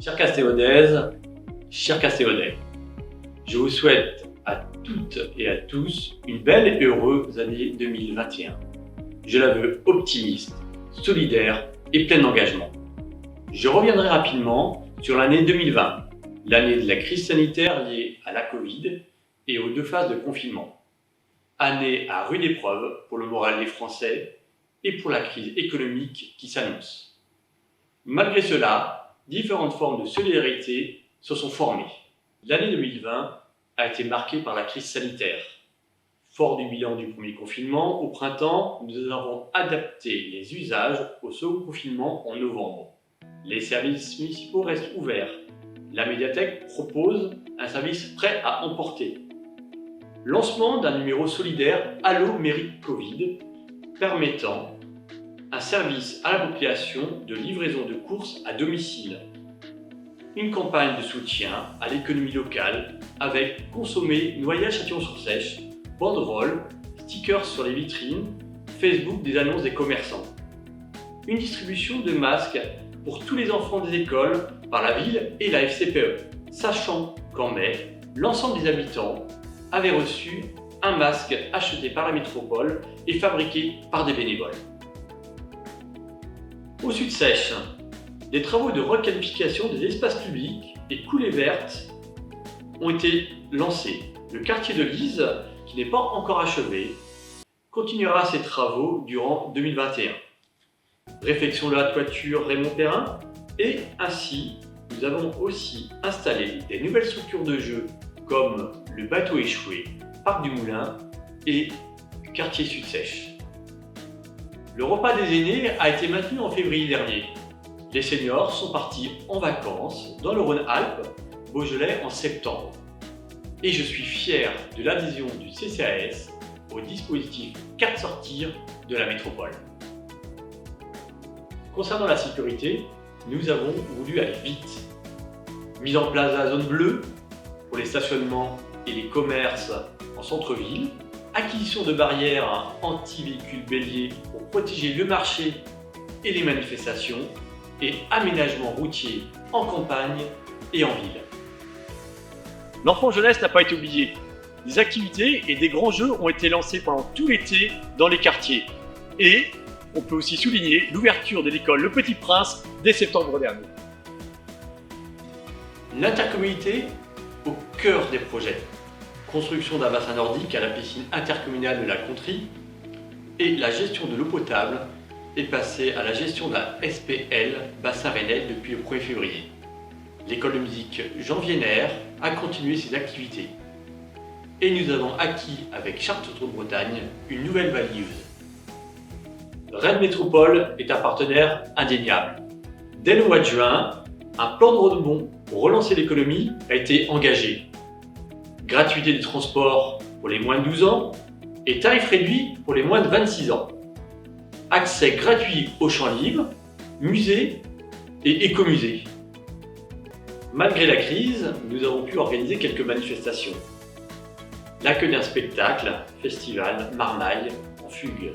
Chère Castélonaise, chers Castélonaise, je vous souhaite à toutes et à tous une belle et heureuse année 2021. Je la veux optimiste, solidaire et pleine d'engagement. Je reviendrai rapidement sur l'année 2020, l'année de la crise sanitaire liée à la Covid et aux 2 phases de confinement. Année à rude épreuve pour le moral des Français et pour la crise économique qui s'annonce. Malgré cela, différentes formes de solidarité se sont formées. L'année 2020 a été marquée par la crise sanitaire. Fort du bilan du premier confinement, au printemps, nous avons adapté les usages au second confinement en novembre. Les services municipaux restent ouverts. La médiathèque propose un service prêt à emporter. Lancement d'un numéro solidaire Allo Mérite Covid, permettant un service à la population de livraison de courses à domicile. Une campagne de soutien à l'économie locale avec consommer Noyat Châtillon-sur-Seiche, banderoles, stickers sur les vitrines, Facebook des annonces des commerçants. Une distribution de masques pour tous les enfants des écoles par la ville et la FCPE, sachant qu'en mai, l'ensemble des habitants avaient reçu un masque acheté par la métropole et fabriqué par des bénévoles. Au Sud-Seiche, des travaux de requalification des espaces publics et coulées vertes ont été lancés. Le quartier de Lise, qui n'est pas encore achevé, continuera ses travaux durant 2021. Réfection de la toiture Raymond Perrin, et ainsi, nous avons aussi installé des nouvelles structures de jeux comme le bateau échoué, Parc du Moulin et quartier Sud-Seiche. Le repas des aînés a été maintenu en février dernier. Les seniors sont partis en vacances dans le Rhône-Alpes, Beaujolais en septembre. Et je suis fier de l'adhésion du CCAS au dispositif 4 sortir de la métropole. Concernant la sécurité, nous avons voulu aller vite. Mise en place de la zone bleue pour les stationnements et les commerces en centre-ville, acquisition de barrières anti-véhicules béliers pour protéger le marché et les manifestations, et aménagement routier en campagne et en ville. L'enfant jeunesse n'a pas été oublié. Des activités et des grands jeux ont été lancés pendant tout l'été dans les quartiers. Et on peut aussi souligner l'ouverture de l'école Le Petit Prince dès septembre dernier. L'intercommunalité au cœur des projets. Construction d'un bassin nordique à la piscine intercommunale de la Contrie et la gestion de l'eau potable est passée à la gestion d'un SPL Bassin Rennais depuis le 1er février. L'école de musique Jean Vienner a continué ses activités. Et nous avons acquis avec Chartres de Bretagne une nouvelle valise. Rennes Métropole est un partenaire indéniable. Dès le mois de juin, un plan de rebond pour relancer l'économie a été engagé. Gratuité des transports pour les moins de 12 ans et tarifs réduits pour les moins de 26 ans. Accès gratuit aux champs libres, musées et écomusées. Malgré la crise, nous avons pu organiser quelques manifestations. L'accueil d'un spectacle, festival Marmaille en fugue,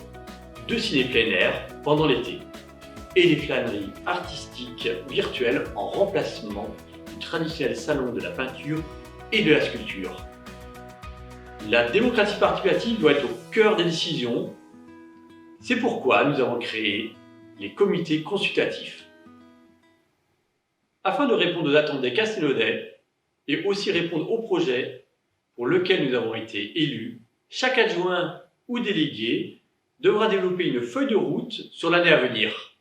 2 ciné plein air pendant l'été et des flâneries artistiques virtuelles en remplacement du traditionnel salon de la peinture et de la sculpture. La démocratie participative doit être au cœur des décisions. C'est pourquoi nous avons créé les comités consultatifs. Afin de répondre aux attentes des Castélonaise et aussi répondre au projet pour lequel nous avons été élus, chaque adjoint ou délégué devra développer une feuille de route sur l'année à venir.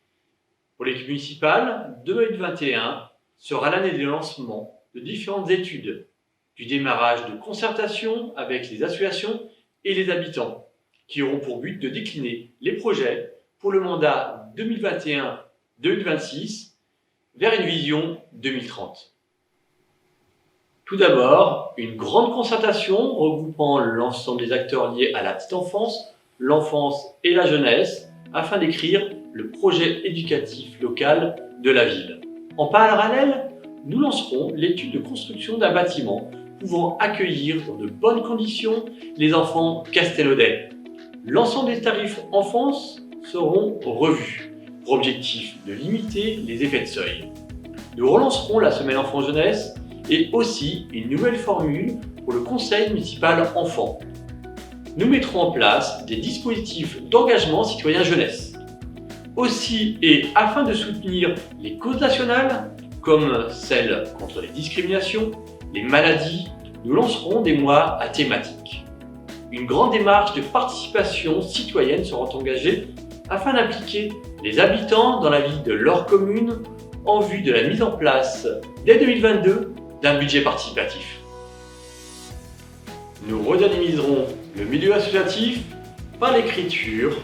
Pour l'équipe municipale, 2021 sera l'année de lancement de différentes études, du démarrage de concertation avec les associations et les habitants, qui auront pour but de décliner les projets pour le mandat 2021-2026 vers une vision 2030. Tout d'abord, une grande concertation regroupant l'ensemble des acteurs liés à la petite enfance, l'enfance et la jeunesse, afin d'écrire le projet éducatif local de la ville. En parallèle, nous lancerons l'étude de construction d'un bâtiment pouvant accueillir dans de bonnes conditions les enfants castélonaise. L'ensemble des tarifs enfance seront revus, pour objectif de limiter les effets de seuil. Nous relancerons la semaine enfant-jeunesse et aussi une nouvelle formule pour le conseil municipal enfant. Nous mettrons en place des dispositifs d'engagement citoyen jeunesse. Aussi, et afin de soutenir les causes nationales, comme celles contre les discriminations, les maladies, nous lancerons des mois à thématique. Une grande démarche de participation citoyenne sera engagée afin d'impliquer les habitants dans la vie de leur commune en vue de la mise en place, dès 2022, d'un budget participatif. Nous redynamiserons le milieu associatif par l'écriture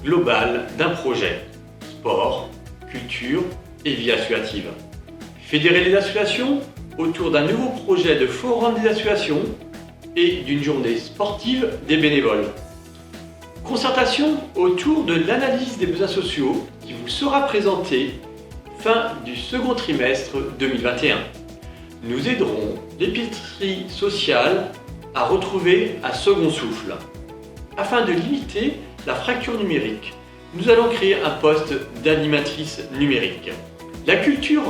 globale d'un projet, sport, culture et vie associative. Fédérer les associations autour d'un nouveau projet de forum des associations et d'une journée sportive des bénévoles. Concertation autour de l'analyse des besoins sociaux qui vous sera présentée fin du second trimestre 2021. Nous aiderons l'épicerie sociale à retrouver un second souffle. Afin de limiter la fracture numérique, nous allons créer un poste d'animatrice numérique. La culture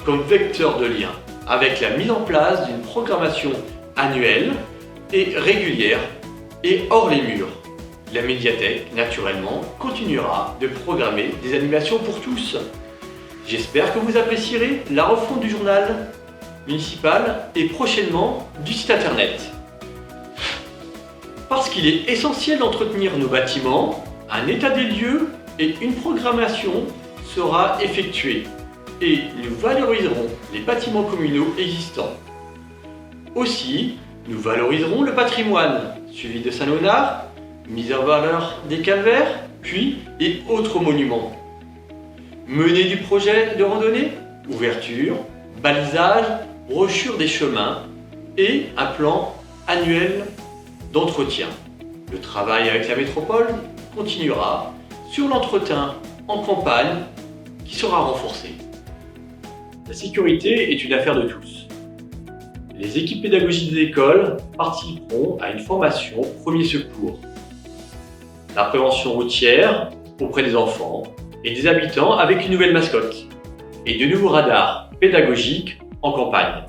comme vecteur de lien, avec la mise en place d'une programmation annuelle et régulière et hors les murs. La médiathèque, naturellement, continuera de programmer des animations pour tous. J'espère que vous apprécierez la refonte du journal municipal et prochainement du site internet. Parce qu'il est essentiel d'entretenir nos bâtiments, un état des lieux et une programmation sera effectuée et nous valoriserons les bâtiments communaux existants. Aussi, nous valoriserons le patrimoine, suivi de Saint-Léonard, mise en valeur des calvaires, puits et autres monuments. Mener du projet de randonnée, ouverture, balisage, brochure des chemins et un plan annuel d'entretien. Le travail avec la métropole continuera sur l'entretien en campagne qui sera renforcé. La sécurité est une affaire de tous. Les équipes pédagogiques des écoles participeront à une formation premier secours. La prévention routière auprès des enfants et des habitants avec une nouvelle mascotte et de nouveaux radars pédagogiques en campagne.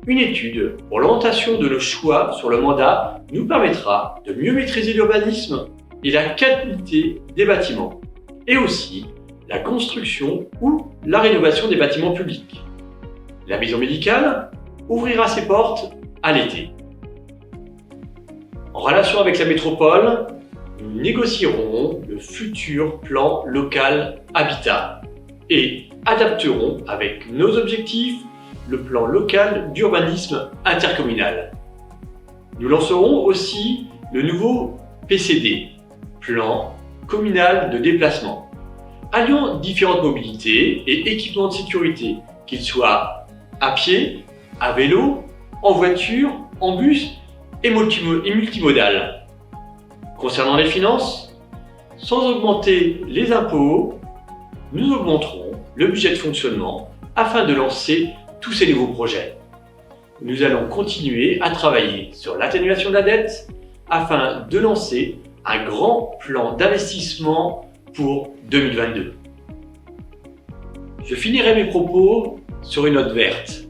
Une étude pour l'orientation de nos choix sur le mandat nous permettra de mieux maîtriser l'urbanisme et la qualité des bâtiments, et aussi la construction ou la rénovation des bâtiments publics. La maison médicale ouvrira ses portes à l'été. En relation avec la métropole, nous négocierons le futur plan local habitat et adapterons avec nos objectifs le plan local d'urbanisme intercommunal. Nous lancerons aussi le nouveau PCD, plan communal de déplacement, alliant différentes mobilités et équipements de sécurité, qu'ils soient à pied, à vélo, en voiture, en bus et multimodal. Concernant les finances, sans augmenter les impôts, nous augmenterons le budget de fonctionnement afin de lancer tous ces nouveaux projets. Nous allons continuer à travailler sur l'atténuation de la dette afin de lancer un grand plan d'investissement pour 2022. Je finirai mes propos sur une note verte.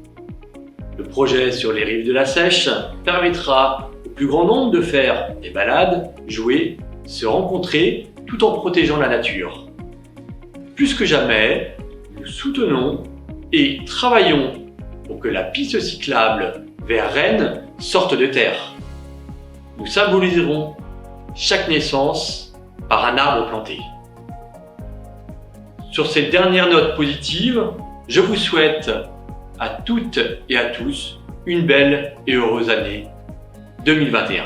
Le projet sur les rives de la Seiche permettra au plus grand nombre de faire des balades, jouer, se rencontrer tout en protégeant la nature. Plus que jamais, nous soutenons et travaillons pour que la piste cyclable vers Rennes sorte de terre. Nous symboliserons chaque naissance par un arbre planté. Sur cette dernière note positive, je vous souhaite à toutes et à tous une belle et heureuse année 2021.